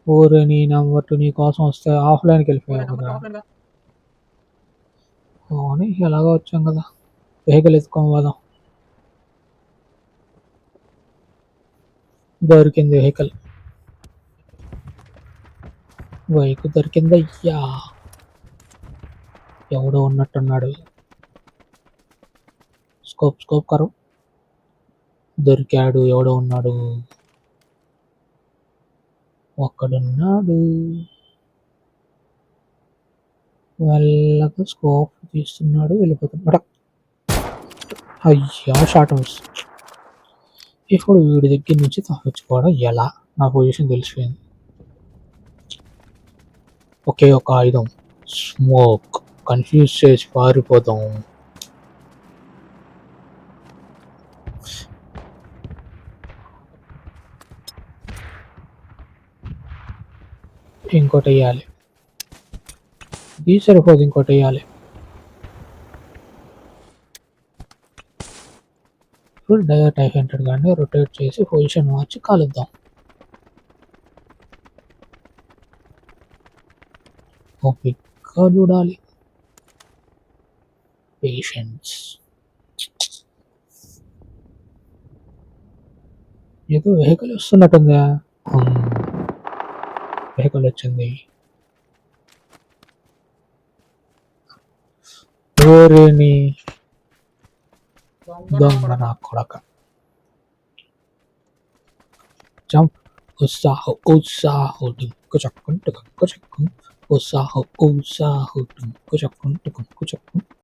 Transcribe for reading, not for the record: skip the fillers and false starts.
ఓరే నీ నెంబర్ 2 నీ కోసం వస్తే ఆఫ్లైన్కి వెళ్ళిపోయావు కదా. అని ఎలాగో వచ్చాం కదా, వెహికల్ ఎత్తుకొని పోదాం. దొరికింది వెహికల్, బైక్ దొరికింది అయ్యా. ఎవడో ఉన్నట్టున్నాడు. స్కోప్ స్కోప్ కరు దొరికాడు. ఎవడో ఉన్నాడు, ఒక్కడున్నాడు. వాళ్ళకు స్కోప్ తీస్తున్నాడు, వెళ్ళిపోతున్నాడు. అయ్యా షార్ట్ మిస్. ఇప్పుడు వీడి దగ్గర నుంచి తప్పించుకోవడం ఎలా? నా పొజిషన్ తెలిసిపోయింది. ఒకే ఒక ఆయుధం, స్మోక్. కన్ఫ్యూజ్ చేసి పారిపోతాం. ఇంకోటి వేయాలి, ఇది సరిపోదు, ఇంకోటి వేయాలి. ఇప్పుడు డైవర్ట్ అయిపోయింటాడు కానీ రొటేట్ చేసి పొజిషన్ మార్చి కాలుద్దాం. ఓపిక్గా చూడాలి. పేషెన్స్. ఏదో వెహికల్ వస్తున్నట్టుందా? వెహికల్ వచ్చింది. ఓరేని దొంగ నా కొడక. జంప్. ఉత్సాహం ఉత్సాహం డుంకు చక్కుంటు కంకు చక్కం. ఉత్సాహం ఉత్సాహం డుంకు చక్కుంటు కంకు చక్కం.